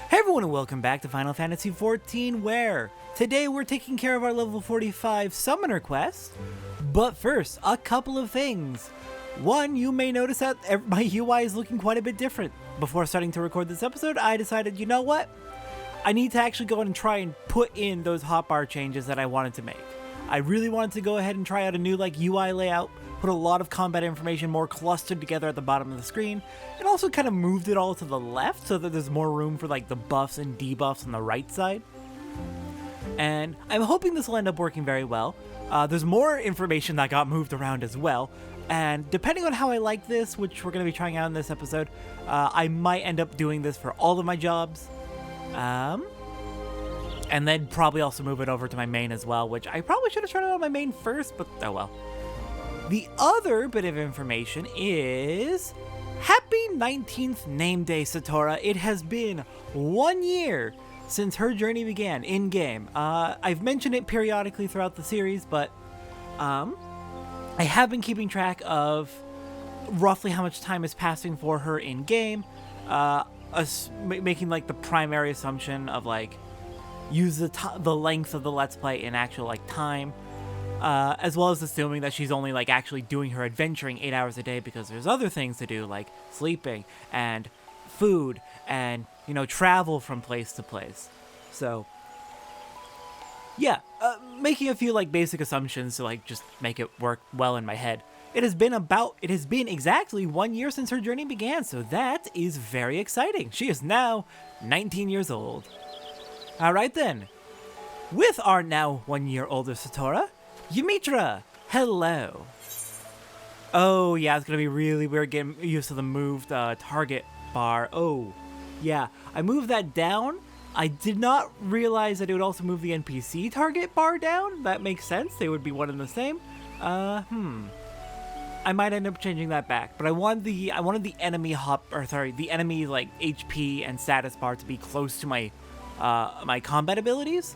Hey everyone and welcome back to Final Fantasy XIV, where today we're taking care of our level 45 summoner quest. But first, a couple of things. One, you may notice that my UI is looking quite a bit different. Before starting to record this episode, I decided, you know what? I need to actually go and try and put in those hotbar changes that I wanted to make. I really wanted to go ahead and try out a new UI layout, put a lot of combat information more clustered together at the bottom of the screen, and also kind of moved it all to the left so that there's more room for the buffs and debuffs on the right side. And I'm hoping this will end up working very well. There's more information that got moved around as well, and depending on how I like this, which we're going to be trying out in this episode, I might end up doing this for all of my jobs. And then probably also move it over to my main as well, which I probably should have tried it on my main first, but oh well. The other bit of information is happy 19th name day, Satora. It has been 1 year since her journey began in-game. I've mentioned it periodically throughout the series, but I have been keeping track of roughly how much time is passing for her in-game, making the primary assumption of use the length of the Let's Play in actual time. As well as assuming that she's only actually doing her adventuring 8 hours a day, because there's other things to do like sleeping and food and travel from place to place. So yeah, making a few basic assumptions to just make it work well in my head. It has been exactly 1 year since her journey began, so that is very exciting. She is now 19 years old. Alright then, with our now 1 year older Satora, Ymitra, hello. Oh yeah, it's gonna be really weird getting used to the moved target bar. Oh yeah, I moved that down. I did not realize that it would also move the NPC target bar down. That makes sense, they would be one and the same. I might end up changing that back, but I wanted the enemy the enemy HP and status bar to be close to my my combat abilities,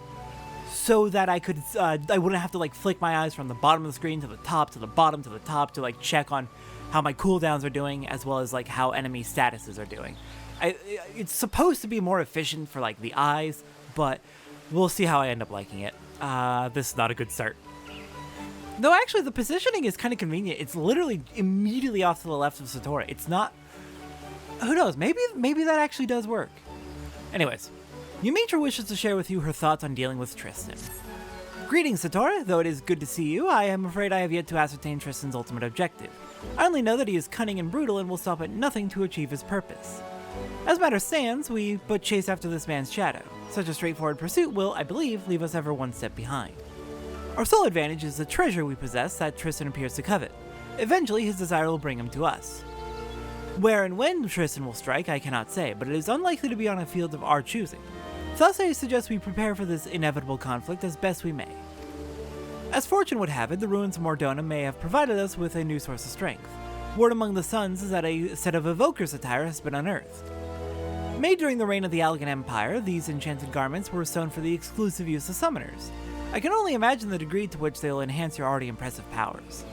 so that I could I wouldn't have to flick my eyes from the bottom of the screen to the top to the bottom to the top to check on how my cooldowns are doing, as well as how enemy statuses are doing. It's supposed to be more efficient for the eyes, but we'll see how I end up liking it. This is not a good start. Though actually the positioning is kind of convenient. It's literally immediately off to the left of Satora. It's not, who knows, maybe that actually does work. Anyways, Ymitra wishes to share with you her thoughts on dealing with Tristan. Greetings, Satora. Though it is good to see you, I am afraid I have yet to ascertain Tristan's ultimate objective. I only know that he is cunning and brutal and will stop at nothing to achieve his purpose. As matters stands, we but chase after this man's shadow. Such a straightforward pursuit will, I believe, leave us ever one step behind. Our sole advantage is the treasure we possess that Tristan appears to covet. Eventually, his desire will bring him to us. Where and when Tristan will strike, I cannot say, but it is unlikely to be on a field of our choosing. Thus, I suggest we prepare for this inevitable conflict as best we may. As fortune would have it, the ruins of Mordona may have provided us with a new source of strength. Word among the Suns is that a set of Evoker's attire has been unearthed. Made during the reign of the Allagan Empire, these enchanted garments were sewn for the exclusive use of summoners. I can only imagine the degree to which they will enhance your already impressive powers.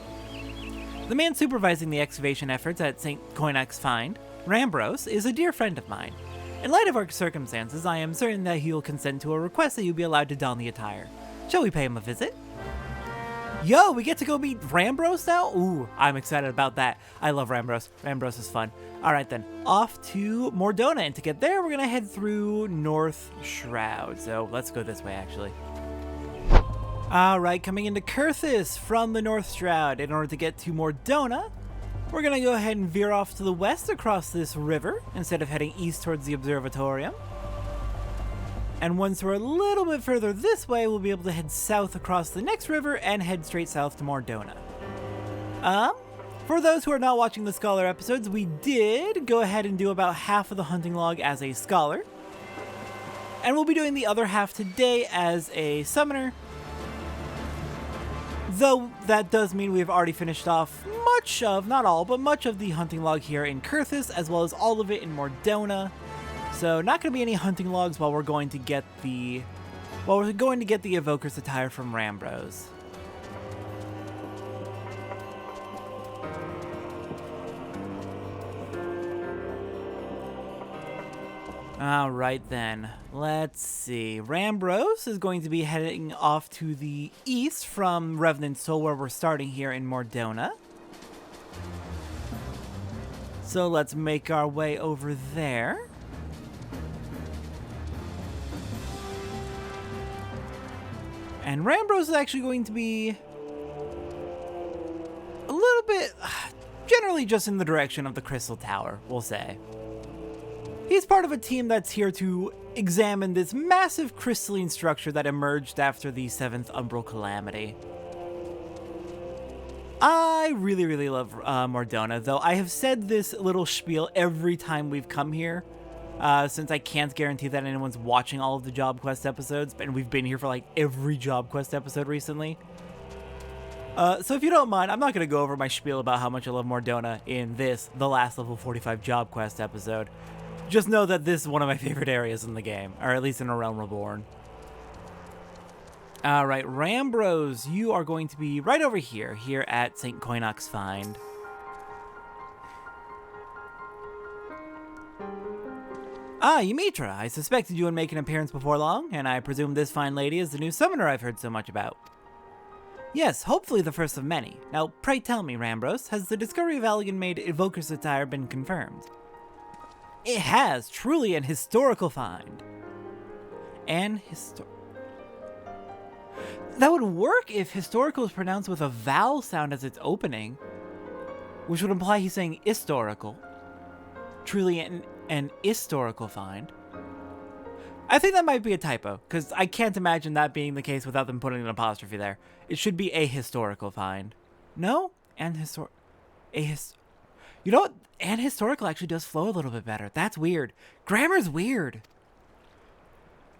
The man supervising the excavation efforts at St. Koinak's find, Rambros, is a dear friend of mine. In light of our circumstances, I am certain that he will consent to a request that you be allowed to don the attire. Shall we pay him a visit? Yo, we get to go meet Rambros now? Ooh, I'm excited about that. I love Rambros. Rambros is fun. Alright then, off to Mordona, and to get there, we're gonna head through North Shroud. So let's go this way, actually. Alright, coming into Kurthis from the North Shroud. In order to get to Mordona, we're gonna go ahead and veer off to the west across this river, instead of heading east towards the Observatorium. And once we're a little bit further this way, we'll be able to head south across the next river and head straight south to Mordona. For those who are not watching the Scholar episodes, we did go ahead and do about half of the hunting log as a Scholar. And we'll be doing the other half today as a Summoner. Though that does mean we've already finished off much of, not all, but much of the hunting log here in Kurthis, as well as all of it in Mordona. So not going to be any hunting logs while we're going to get the Evoker's attire from Rambros. All right then, let's see. Rambros is going to be heading off to the east from Revenant Soul, where we're starting here in Mordona. So let's make our way over there. And Rambros is actually going to be a little bit, generally just in the direction of the Crystal Tower, we'll say. He's part of a team that's here to examine this massive crystalline structure that emerged after the 7th Umbral Calamity. I really, really love Mordona, though I have said this little spiel every time we've come here, since I can't guarantee that anyone's watching all of the Job Quest episodes, and we've been here for like every Job Quest episode recently. So if you don't mind, I'm not going to go over my spiel about how much I love Mordona in this, the last level 45 Job Quest episode. Just know that this is one of my favorite areas in the game, or at least in A Realm Reborn. Alright, Rambros, you are going to be right over here at St. Coinox's Find. Ah, Ymitra, I suspected you would make an appearance before long, and I presume this fine lady is the new summoner I've heard so much about. Yes, hopefully the first of many. Now, pray tell me, Rambros, has the discovery of Allagan made Evoker's attire been confirmed? It has, truly an historical find. That would work if historical is pronounced with a vowel sound as its opening, which would imply he's saying historical. Truly an historical find. I think that might be a typo, because I can't imagine that being the case without them putting an apostrophe there. It should be a historical find. No? You know what? And historical actually does flow a little bit better. That's weird. Grammar's weird.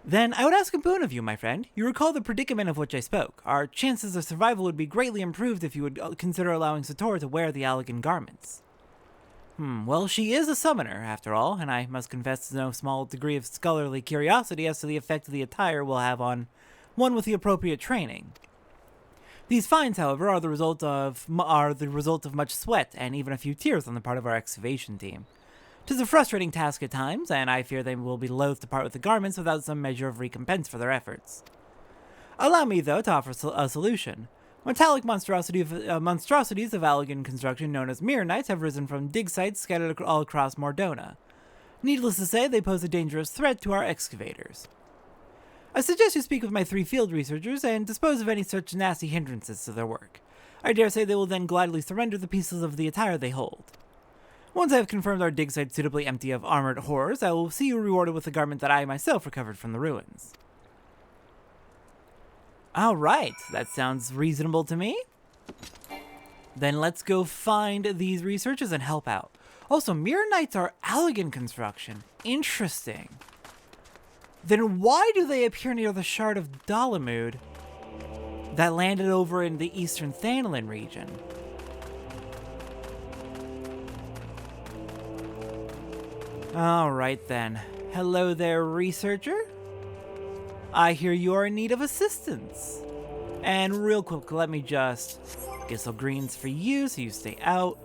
Then I would ask a boon of you, my friend. You recall the predicament of which I spoke. Our chances of survival would be greatly improved if you would consider allowing Satora to wear the Allagan garments. Well, she is a summoner, after all, and I must confess to no small degree of scholarly curiosity as to the effect the attire will have on one with the appropriate training. These finds, however, are the result of much sweat and even a few tears on the part of our excavation team. 'Tis a frustrating task at times, and I fear they will be loath to part with the garments without some measure of recompense for their efforts. Allow me, though, to offer a solution. Metallic monstrosities of Allagan construction known as mirror knights have risen from dig sites scattered all across Mordona. Needless to say, they pose a dangerous threat to our excavators. I suggest you speak with my 3 field researchers and dispose of any such nasty hindrances to their work. I dare say they will then gladly surrender the pieces of the attire they hold. Once I have confirmed our dig site suitably empty of armored horrors, I will see you rewarded with the garment that I myself recovered from the ruins. Alright, that sounds reasonable to me. Then let's go find these researchers and help out. Also, Mirror Knights are Allagan construction. Interesting. Then why do they appear near the Shard of Dalamud that landed over in the eastern Thanalin region? Alright then. Hello there, researcher. I hear you are in need of assistance. And real quick, let me just get some greens for you so you stay out.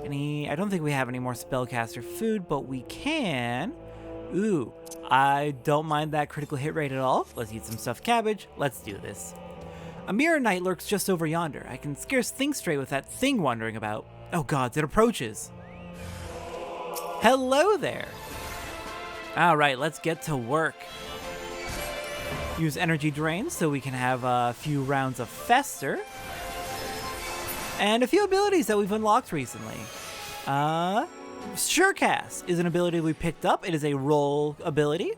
I don't think we have any more spellcaster food, but we can. Ooh, I don't mind that critical hit rate at all. Let's eat some stuffed cabbage. Let's do this. A mirror knight lurks just over yonder. I can scarce think straight with that thing wandering about. Oh gods, it approaches. Hello there. All right, let's get to work. Use energy drains so we can have a few rounds of Fester. And a few abilities that we've unlocked recently. Surecast is an ability we picked up. It is a roll ability.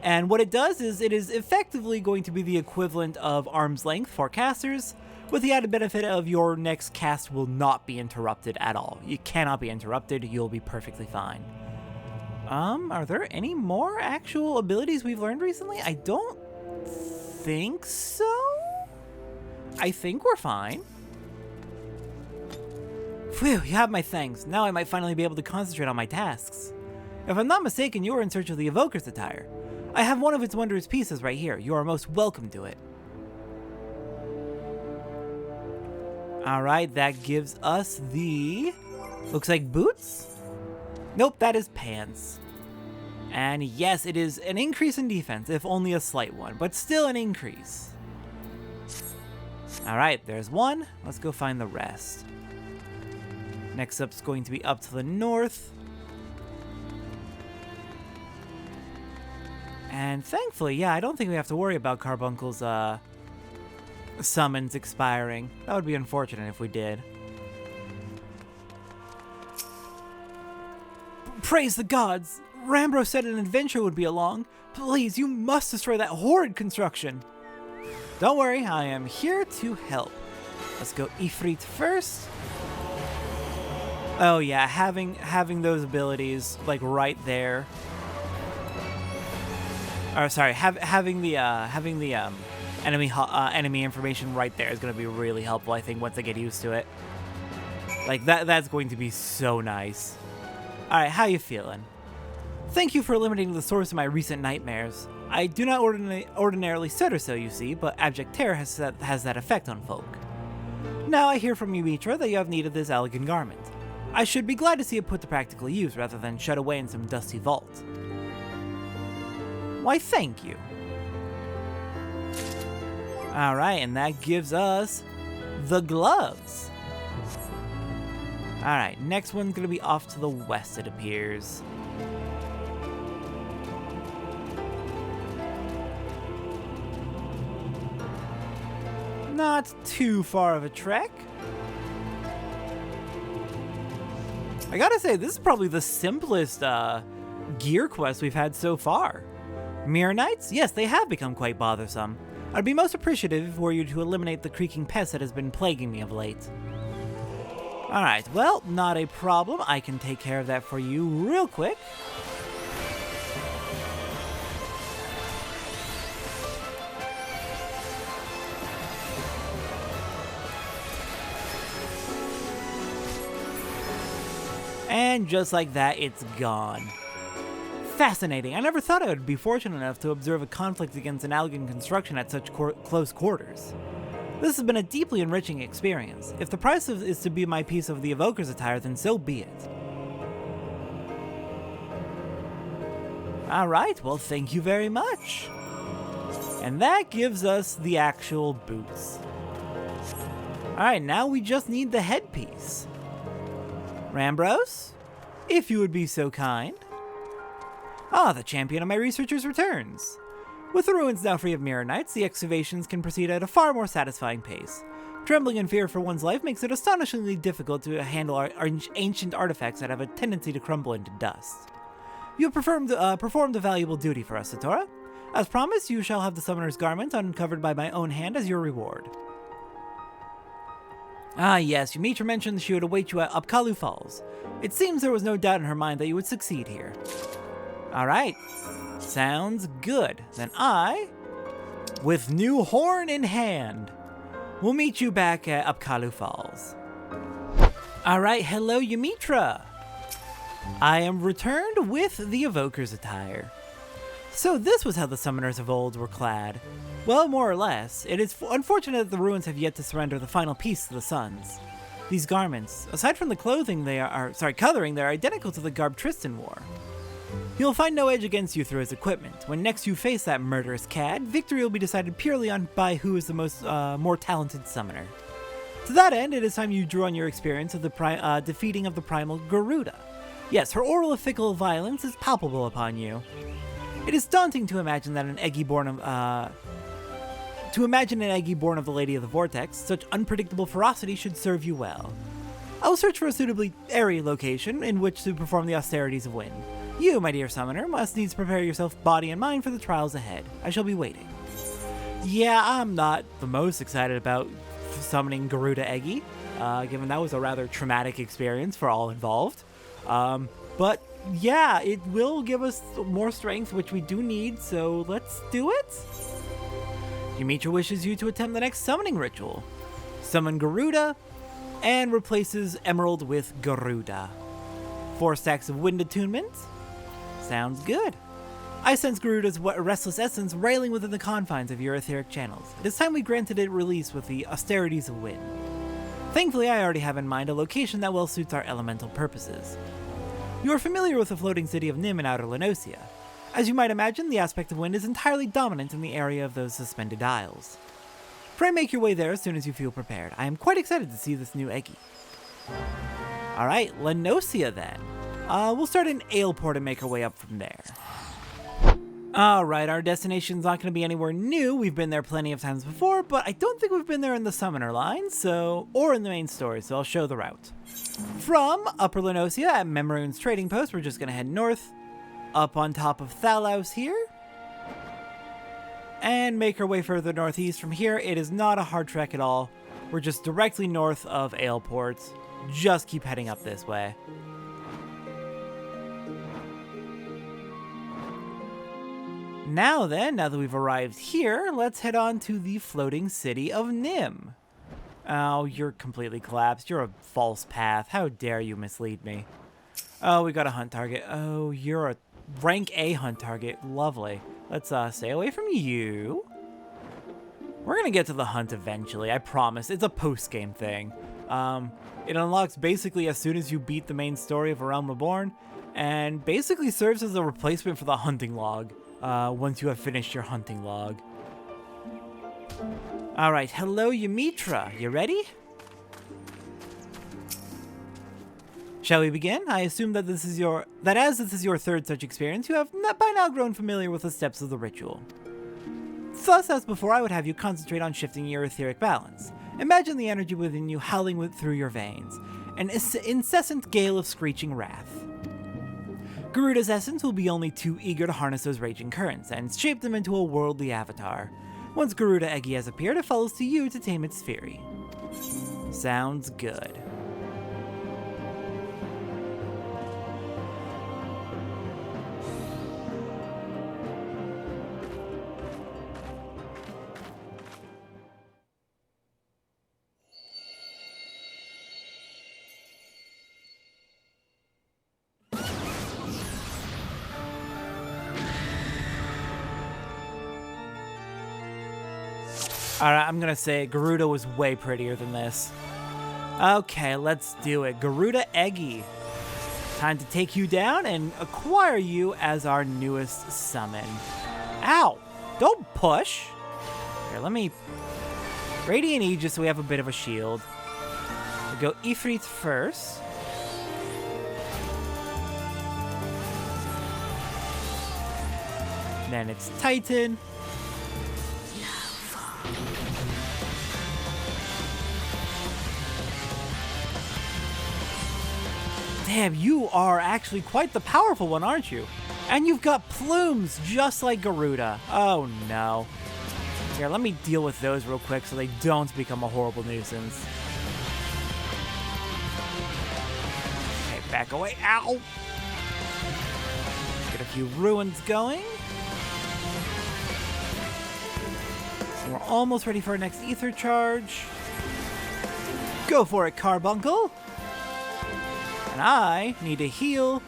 And what it does is it is effectively going to be the equivalent of Arm's Length for casters, with the added benefit of your next cast will not be interrupted at all. You cannot be interrupted. You'll be perfectly fine. Are there any more actual abilities we've learned recently? I don't think so. I think we're fine. Phew, you have my thanks. Now I might finally be able to concentrate on my tasks. If I'm not mistaken, you are in search of the Evoker's attire. I have one of its wondrous pieces right here. You are most welcome to it. Alright, that gives us the... looks like boots? Nope, that is pants. And yes, it is an increase in defense, if only a slight one, but still an increase. Alright, there's one. Let's go find the rest. Next up's going to be up to the north. And thankfully, yeah, I don't think we have to worry about Carbuncle's summons expiring. That would be unfortunate if we did. Praise the gods! Rambro said an adventure would be along. Please, you must destroy that horrid construction. Don't worry, I am here to help. Let's go Ifrit first. Oh yeah, having those abilities like right there. Or sorry, having the enemy information right there is going to be really helpful, I think, once I get used to it. Like that's going to be so nice. All right, how you feeling? Thank you for eliminating the source of my recent nightmares. I do not ordinarily stutter so, you see, but abject terror has that effect on folk. Now I hear from you, Mitra, that you have need of this Allagan garment. I should be glad to see it put to practical use rather than shut away in some dusty vault. Why, thank you. Alright, and that gives us the gloves. Alright, next one's going to be off to the west, it appears. Not too far of a trek. I gotta say, this is probably the simplest gear quest we've had so far. Mirror Knights? Yes, they have become quite bothersome. I'd be most appreciative were you to eliminate the creaking pest that has been plaguing me of late. Alright, well, not a problem. I can take care of that for you real quick. And just like that, it's gone. Fascinating. I never thought I would be fortunate enough to observe a conflict against an Allagan construction at such close quarters. This has been a deeply enriching experience. If the price is to be my piece of the Evoker's attire, then so be it. Alright, well, thank you very much. And that gives us the actual boots. Alright, now we just need the headpiece. Rambros, if you would be so kind. Ah, the champion of my researchers returns. With the ruins now free of Mirror Knights, the excavations can proceed at a far more satisfying pace. Trembling in fear for one's life makes it astonishingly difficult to handle our ancient artifacts that have a tendency to crumble into dust. You have performed a valuable duty for us, Satora. As promised, you shall have the Summoner's Garment uncovered by my own hand as your reward. Ah yes, Mitra mentioned she would await you at Upkalu Falls. It seems there was no doubt in her mind that you would succeed here. Alright, sounds good. Then I, with new horn in hand, will meet you back at Upkalu Falls. Alright, hello Ymitra. I am returned with the Evoker's attire. So this was how the summoners of old were clad. Well, more or less. It is unfortunate that the ruins have yet to surrender the final piece to the Suns. These garments, aside from the clothing coloring, they are identical to the garb Tristan wore. He'll find no edge against you through his equipment. When next you face that murderous cad, victory will be decided purely by who is the more talented summoner. To that end, it is time you drew on your experience of the defeating of the primal Garuda. Yes, her oral fickle violence is palpable upon you. It is daunting to imagine that an Eggy born of the Lady of the Vortex. Such unpredictable ferocity should serve you well. I will search for a suitably airy location in which to perform the Austerities of Wind. You, my dear summoner, must needs prepare yourself body and mind for the trials ahead. I shall be waiting. Yeah, I'm not the most excited about summoning Garuda Eggy, given that was a rather traumatic experience for all involved. But yeah, it will give us more strength, which we do need, so let's do it. Ymitra wishes you to attempt the next summoning ritual. Summon Garuda, and replaces Emerald with Garuda. 4 stacks of wind attunement. Sounds good. I sense Garuda's restless essence railing within the confines of your etheric channels. It is time we granted it release with the Austerities of Wind. Thankfully, I already have in mind a location that well suits our elemental purposes. You are familiar with the floating city of Nim in Outer Lenosia. As you might imagine, the aspect of wind is entirely dominant in the area of those suspended isles. Pray make your way there as soon as you feel prepared. I am quite excited to see this new Eggy. Alright, Lenosia then. We'll start in Aleport and make our way up from there. Alright, our destination's not going to be anywhere new. We've been there plenty of times before, but I don't think we've been there in the Summoner line, or in the main story, so I'll show the route. From Upper Lenosia at Memorune's trading post, we're just going to head north, up on top of Thalaus here, and make our way further northeast. From here, it is not a hard trek at all. We're just directly north of Aleport. Just keep heading up this way. Now that we've arrived here, let's head on to the floating city of Nim. Oh, you're completely collapsed. You're a false path. How dare you mislead me? Oh, we got a hunt target. Oh, you're a rank A hunt target. Lovely. Let's stay away from you. We're gonna get to the hunt eventually, I promise. It's a post-game thing. It unlocks basically as soon as you beat the main story of A Realm Reborn, and basically serves as a replacement for the hunting log. Once you have finished your hunting log. Alright, hello Ymitra, you ready? Shall we begin? I assume that as this is your third such experience, you have by now grown familiar with the steps of the ritual. Thus, as before, I would have you concentrate on shifting your etheric balance. Imagine the energy within you howling through your veins, an incessant gale of screeching wrath. Garuda's essence will be only too eager to harness those raging currents, and shape them into a worldly avatar. Once Garuda Eggy has appeared, it falls to you to tame its fury. Sounds good. Alright, I'm gonna say Garuda was way prettier than this. Okay, let's do it. Garuda Eggy. Time to take you down and acquire you as our newest summon. Ow! Don't push! Here, let me... Radiant Aegis so we have a bit of a shield. We'll go Ifrit first. Then it's Titan. Damn, you are actually quite the powerful one, aren't you? And you've got plumes just like Garuda. Oh no. Here, let me deal with those real quick so they don't become a horrible nuisance. Okay, back away. Ow! Get a few ruins going. We're almost ready for our next ether charge. Go for it, Carbuncle! And I need to heal.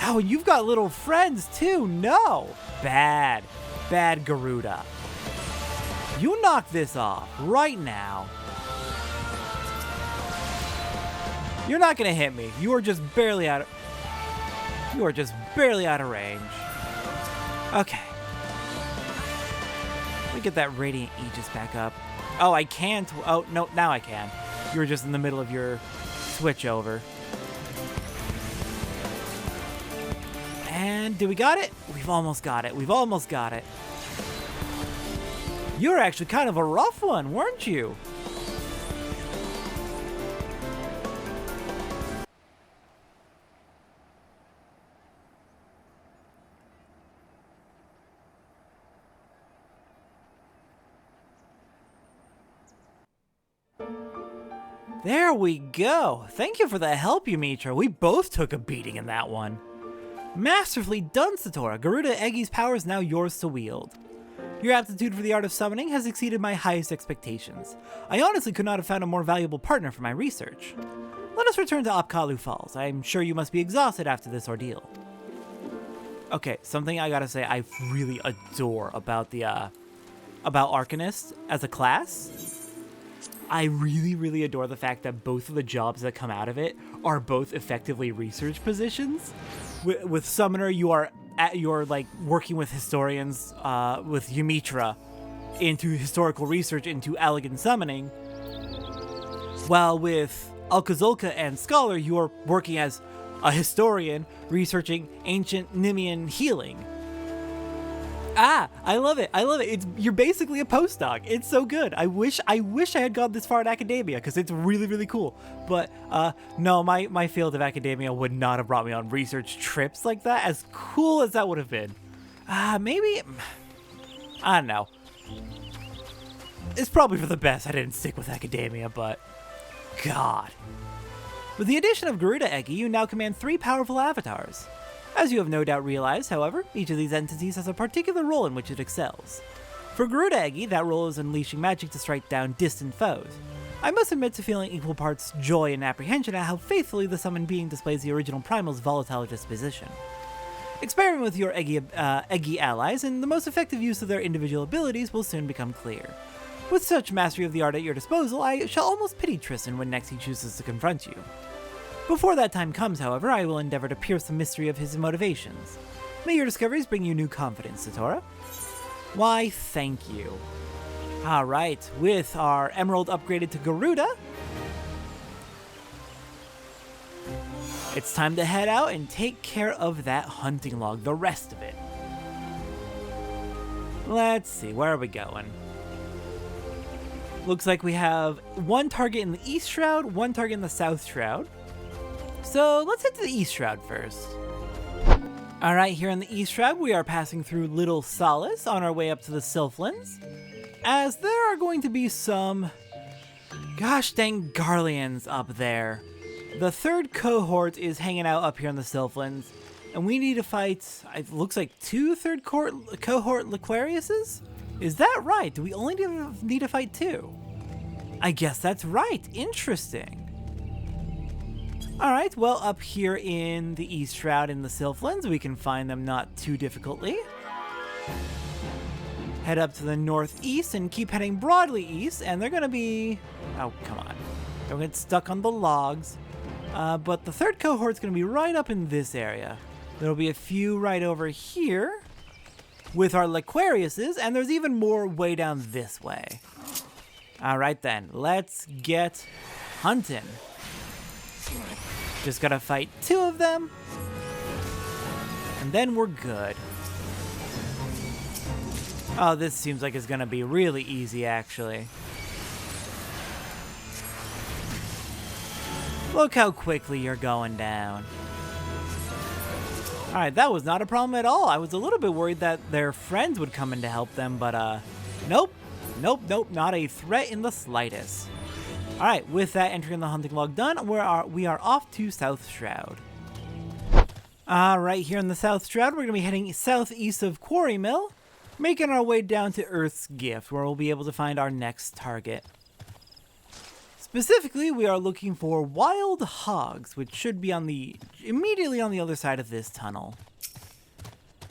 Oh, and you've got little friends too. No! Bad. Bad Garuda. You knock this off right now. You're not gonna hit me. You are just barely out of... You are just barely out of range. Okay. Let me get that Radiant Aegis back up. Oh, I can't. Oh, no, now I can. You were just in the middle of your switch over. And do we got it? We've almost got it. We've almost got it. You were actually kind of a rough one, weren't you? There we go. Thank you for the help, Ymitra. We both took a beating in that one. Masterfully done, Satora. Garuda Eggy's power is now yours to wield. Your aptitude for the art of summoning has exceeded my highest expectations. I honestly could not have found a more valuable partner for my research. Let us return to Apkalu Falls. I'm sure you must be exhausted after this ordeal. Okay, something I gotta say I really adore about the, about Arcanist as a class I really, really adore the fact that both of the jobs that come out of it are both effectively research positions. With Summoner, you're like working with historians, with Ymitra, into historical research into Allagan summoning, while with Alkazolka and Scholar, you are working as a historian researching ancient Nimian healing. I love it. You're basically a postdoc. It's so good. I wish I had gone this far in academia, because it's really, really cool. But no, my field of academia would not have brought me on research trips like that, as cool as that would have been. Maybe, I don't know. It's probably for the best I didn't stick with academia, but God. With the addition of Garuda Egi, you now command 3 powerful avatars. As you have no doubt realized, however, each of these entities has a particular role in which it excels. For Garuda Egi, that role is unleashing magic to strike down distant foes. I must admit to feeling equal parts joy and apprehension at how faithfully the summoned being displays the original Primal's volatile disposition. Experiment with your Egi allies, and the most effective use of their individual abilities will soon become clear. With such mastery of the art at your disposal, I shall almost pity Tristan when next he chooses to confront you. Before that time comes, however, I will endeavor to pierce the mystery of his motivations. May your discoveries bring you new confidence, Satora. Why, thank you. Alright, with our emerald upgraded to Garuda, it's time to head out and take care of that hunting log, the rest of it. Let's see, where are we going? Looks like we have one target in the East Shroud, one target in the South Shroud. So let's head to the East Shroud first. Alright, here in the East Shroud, we are passing through Little Solace on our way up to the Sylphlins, as there are going to be some gosh dang Garleans up there. The 3rd cohort is hanging out up here in the Sylphlins, and we need to fight, it looks like 2 3rd cohort Liquariuses? Is that right? Do we only need to fight 2? I guess that's right. Interesting. Alright, well, up here in the East Shroud in the Sylphlins, we can find them not too difficultly. Head up to the northeast and keep heading broadly east, and they're gonna be... oh, come on. Don't get stuck on the logs. But the 3rd cohort's gonna be right up in this area. There'll be a few right over here with our Liquariuses, and there's even more way down this way. Alright then, let's get hunting. Just gotta fight 2 of them, and then we're good. Oh, this seems like it's gonna be really easy, actually. Look how quickly you're going down. Alright, that was not a problem at all. I was a little bit worried that their friends would come in to help them, but nope. Nope, not a threat in the slightest. Alright, with that entering the hunting log done, we are off to South Shroud. Alright, here in the South Shroud, we're going to be heading southeast of Quarry Mill, making our way down to Earth's Gift, where we'll be able to find our next target. Specifically, we are looking for wild hogs, which should be immediately on the other side of this tunnel.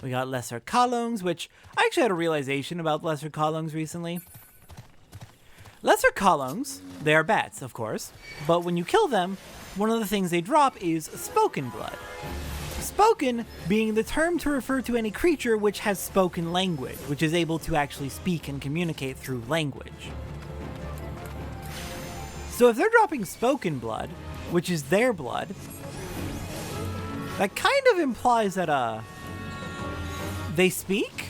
We got lesser Kalungs, which I actually had a realization about lesser Kalungs recently. Lesser Kalungs, they are bats, of course, but when you kill them, one of the things they drop is spoken blood. Spoken being the term to refer to any creature which has spoken language, which is able to actually speak and communicate through language. So if they're dropping spoken blood, which is their blood, that kind of implies that, they speak?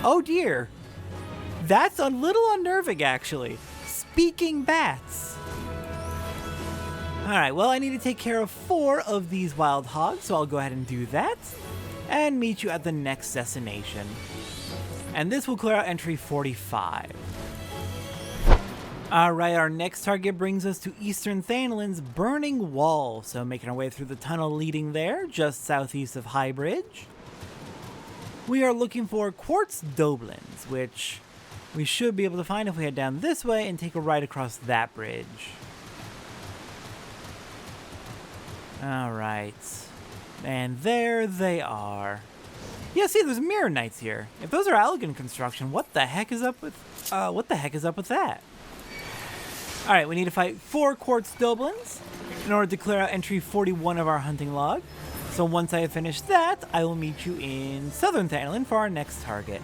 Oh dear. That's a little unnerving, actually. Speaking bats. Alright, well, I need to take care of 4 of these wild hogs, so I'll go ahead and do that, and meet you at the next destination. And this will clear out entry 45. Alright, our next target brings us to Eastern Thanalin's Burning Wall, so making our way through the tunnel leading there, just southeast of High Bridge. We are looking for quartz doblins, which we should be able to find if we head down this way and take a right across that bridge. Alright, and there they are. Yeah, see, there's mirror knights here. If those are Allagan construction, what the heck is up with that? All right, we need to fight 4 quartz doblins in order to clear out entry 41 of our hunting log. So once I have finished that, I will meet you in Southern Thanalin for our next target.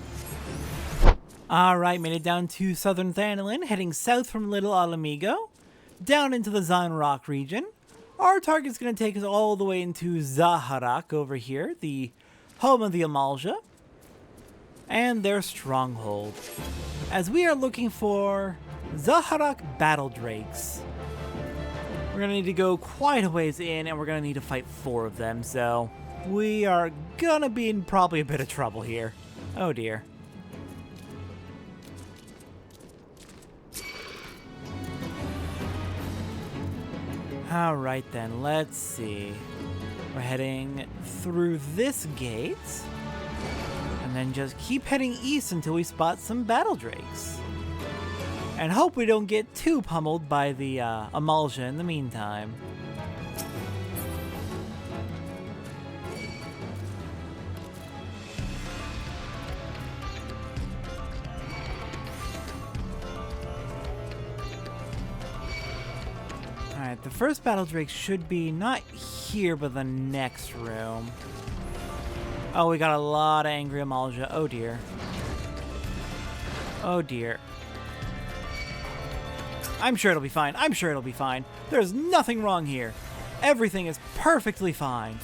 All right, made it down to Southern Thanalin, heading south from Little Alamigo, down into the Zan Rock region. Our target's going to take us all the way into Zaharak over here, the home of the Amalja, and their stronghold, as we are looking for Zaharak battle drakes. We're going to need to go quite a ways in, and we're going to need to fight 4 of them, so we are going to be in probably a bit of trouble here. Oh dear. Alright then, let's see. We're heading through this gate, and then just keep heading east until we spot some battle drakes. And hope we don't get too pummeled by the Amalja in the meantime. Alright, the first battle drake should be not here, but the next room. Oh, we got a lot of angry Amalja. Oh dear. Oh dear. I'm sure it'll be fine. I'm sure it'll be fine. There's nothing wrong here. Everything is perfectly fine.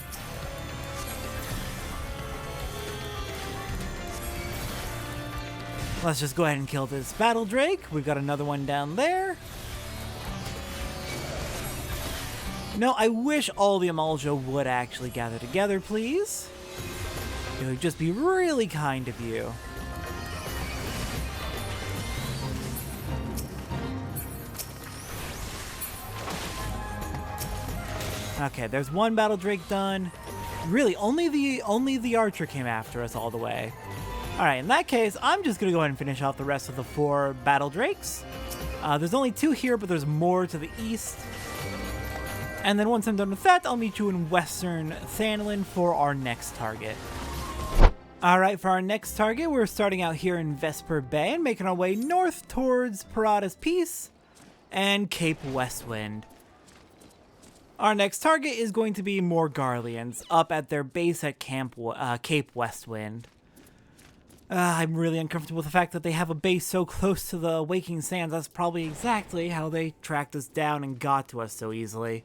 Let's just go ahead and kill this battle drake. We've got another one down there. No, I wish all the Amalja would actually gather together, please. It would just be really kind of you. Okay, there's one battle drake done. Really, only the archer came after us all the way. All right, in that case, I'm just gonna go ahead and finish off the rest of the 4 battle drakes. There's only 2 here, but there's more to the east. And then once I'm done with that, I'll meet you in Western Thanalin for our next target. All right, for our next target, we're starting out here in Vesper Bay and making our way north towards Parada's Peace and Cape Westwind. Our next target is going to be more Garleans up at their base at Cape Westwind. I'm really uncomfortable with the fact that they have a base so close to the Waking Sands. That's probably exactly how they tracked us down and got to us so easily.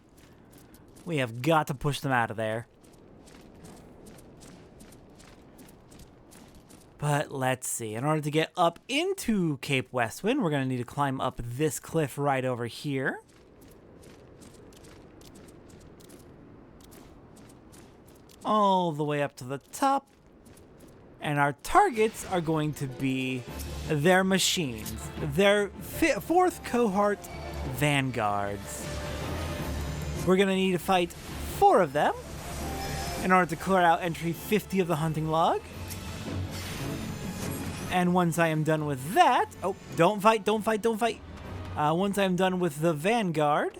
We have got to push them out of there. But let's see. In order to get up into Cape Westwind, we're going to need to climb up this cliff right over here. All the way up to the top. And our targets are going to be their machines. Their 4th cohort vanguards. We're going to need to fight 4 of them in order to clear out entry 50 of the hunting log. And once I am done with that... Oh, don't fight, don't fight, don't fight. Once I'm done with the vanguard,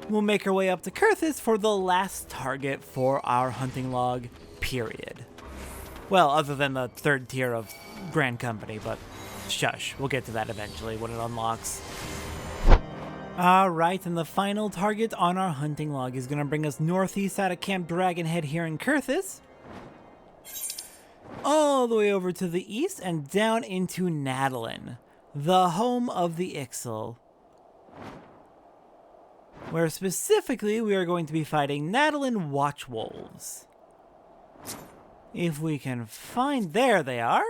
we'll make our way up to Kurthis for the last target for our hunting log, period. Well, other than the 3rd tier of Grand Company, but shush, we'll get to that eventually when it unlocks. Alright, and the final target on our hunting log is going to bring us northeast out of Camp Dragonhead here in Kurthis, all the way over to the east and down into Nadalin, the home of the Ixal, where specifically we are going to be fighting Nadalin Watchwolves. If we can find... There they are.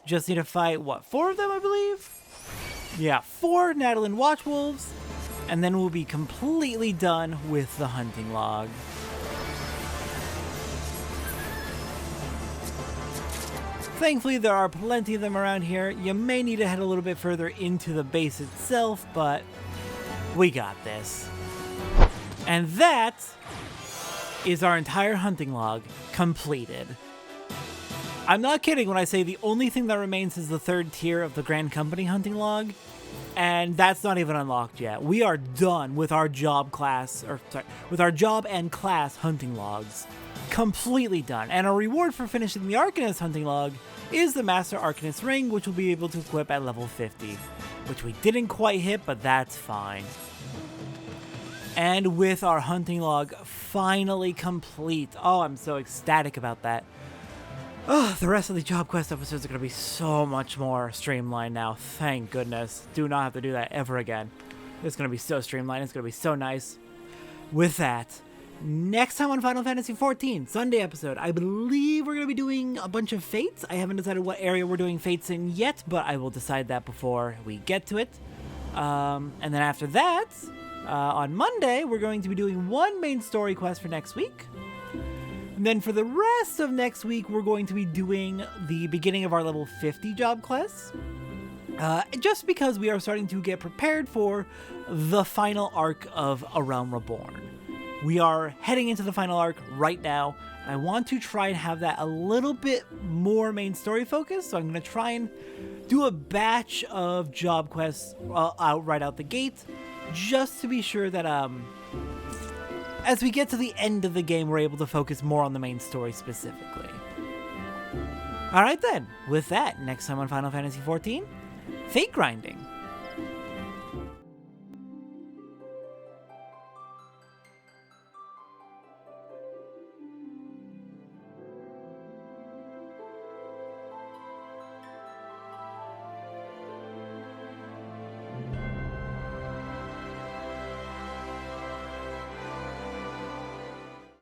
Just need to fight, what, 4 of them, I believe? Yeah, 4 Nadalin Watchwolves, and then we'll be completely done with the hunting log. Thankfully, there are plenty of them around here. You may need to head a little bit further into the base itself, but we got this. And that is our entire hunting log completed. I'm not kidding when I say the only thing that remains is the 3rd tier of the Grand Company hunting log, and that's not even unlocked yet. We are done with our job class, or sorry, with our job and class hunting logs. completely done. And our reward for finishing the Arcanist hunting log is the Master Arcanist ring, which we'll be able to equip at level 50, which we didn't quite hit, but that's fine. And with our hunting log finally complete, oh, I'm so ecstatic about that. Oh, the rest of the job quest episodes are going to be so much more streamlined now. Thank goodness. Do not have to do that ever again. It's going to be so streamlined. It's going to be so nice. With that, next time on Final Fantasy XIV, Sunday episode, I believe we're going to be doing a bunch of fates. I haven't decided what area we're doing fates in yet, but I will decide that before we get to it. And then after that, on Monday, we're going to be doing one main story quest for next week. And then for the rest of next week, we're going to be doing the beginning of our level 50 job quests. Just because we are starting to get prepared for the final arc of A Realm Reborn. We are heading into the final arc right now, and I want to try and have that a little bit more main story focused, so I'm going to try and do a batch of job quests right out the gate, just to be sure that as we get to the end of the game, we're able to focus more on the main story specifically. Alright then, with that, next time on Final Fantasy XIV, fate grinding.